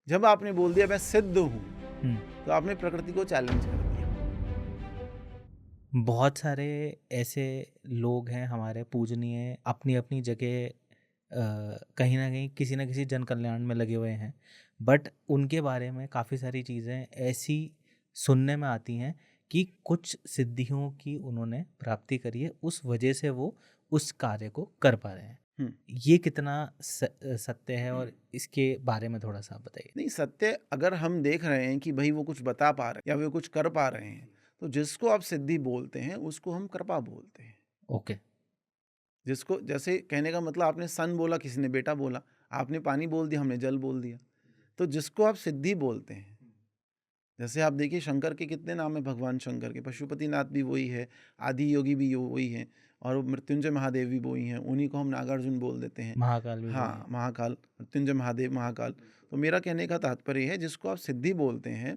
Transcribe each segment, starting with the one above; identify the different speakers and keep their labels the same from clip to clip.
Speaker 1: जब आपने बोल दिया मैं सिद्ध हूँ,
Speaker 2: हुँ।
Speaker 1: तो आपने प्रकृति को चैलेंज कर दिया।
Speaker 2: बहुत सारे ऐसे लोग हैं हमारे पूजनीय अपनी-अपनी जगह कहीं न कहीं किसी न किसी जन कल्याण में लगे हुए हैं। बट उनके बारे में काफ़ी सारी चीज़ें ऐसी सुनने में आती हैं कि कुछ सिद्धियों की उन्होंने प्राप्ति करी है, उस वजह से वो उस कार्य को कर पा रहे हैं।
Speaker 1: हुँ।
Speaker 2: ये कितना सत्य है और इसके बारे में थोड़ा-सा आप बताइए?
Speaker 1: नहीं, सत्य अगर हम देख रहे हैं कि भई वो कुछ बता पा रहे हैं या वे कुछ कर पा रहे हैं, तो जिसको आप सिद्धि बोलते हैं, उसको हम कृपा बोलते हैं।
Speaker 2: ओके।
Speaker 1: जिसको जैसे कहने का मतलब आपने सन बोला, किसी ने बेटा बोला, आपने पानी बोल दिया, हमने जल बोल दिया। तो जिसको आप सिद्धि बोलते हैं, जैसे आप देखिए शंकर के कितने नाम हैं भगवान शंकर के, पशुपतिनाथ भी वही है, आदि योगी भी वही हैं और मृत्युंजय महादेव भी वही हैं, उन्हीं को हम नागार्जुन बोल देते हैं।
Speaker 2: महाकाल भी वही
Speaker 1: हाँ,
Speaker 2: है।
Speaker 1: महाकाल, मृत्युंजय महादेव, महाकाल। तो मेरा कहने का तात्पर्य है जिसको आप सिद्धि बोलते हैं,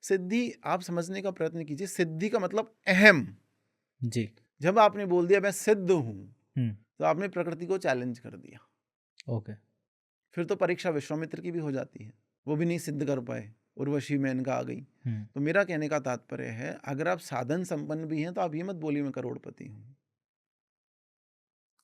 Speaker 1: सिद्धि आप समझने का प्रयत्न कीजिए, सिद्धि का मतलब अहम।
Speaker 2: जी।
Speaker 1: जब आपने बोल दिया मैं सिद्ध हूँ,
Speaker 2: हुँ।
Speaker 1: तो आपने प्रकृति को चैलेंज कर दिया।
Speaker 2: ओके।
Speaker 1: फिर तो परीक्षा विश्वामित्र की भी हो जाती है, वो भी नहीं सिद्ध कर पाए, उर्वशी मेनका आ गई।
Speaker 2: हुँ।
Speaker 1: तो मेरा कहने का तात्पर्य है अगर आप साधन संपन्न भी हैं तो आप ये मत बोलिए मैं करोड़पति हूँ,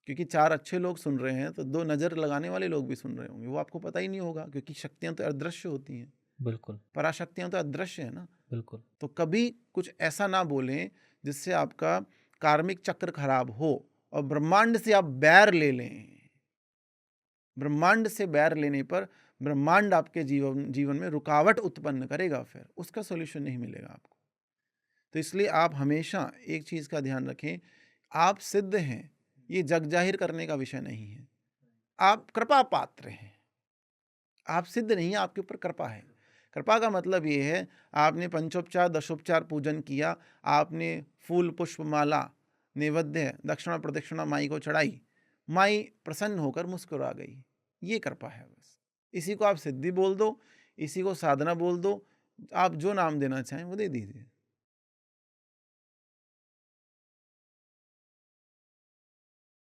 Speaker 1: क्योंकि 4 अच्छे लोग सुन रहे हैं तो 2 नज़र लगाने वाले लोग भी सुन रहे होंगे, वो आपको पता ही नहीं होगा क्योंकि शक्तियाँ तो अदृश्य होती हैं,
Speaker 2: बिल्कुल,
Speaker 1: पराशक्तियाँ तो अदृश्य है ना।
Speaker 2: बिल्कुल।
Speaker 1: तो कभी कुछ ऐसा ना बोलें जिससे आपका कार्मिक चक्र खराब हो और ब्रह्मांड से आप बैर ले लें। ब्रह्मांड से बैर लेने पर ब्रह्मांड आपके जीवन जीवन में रुकावट उत्पन्न करेगा, फिर उसका सॉल्यूशन नहीं मिलेगा आपको। तो इसलिए आप हमेशा एक चीज़ का ध्यान रखें, आप सिद्ध हैं, ये जग जाहिर करने का विषय नहीं है। आप कृपा पात्र हैं, आप सिद्ध नहीं हैं, आपके ऊपर कृपा है। कृपा का मतलब ये है, आपने पंचोपचार, दशोपचार पूजन किया, आपने फूल, पुष्प, माला, नैवेद्य, दक्षिणा, प्रदक्षिणा माई को चढ़ाई, माई प्रसन्न होकर मुस्कुरा गई। ये कृपा है बस। इसी को आप सिद्धि बोल दो, इसी को साधना बोल दो, आप जो नाम देना चाहें वो दे दीजिए।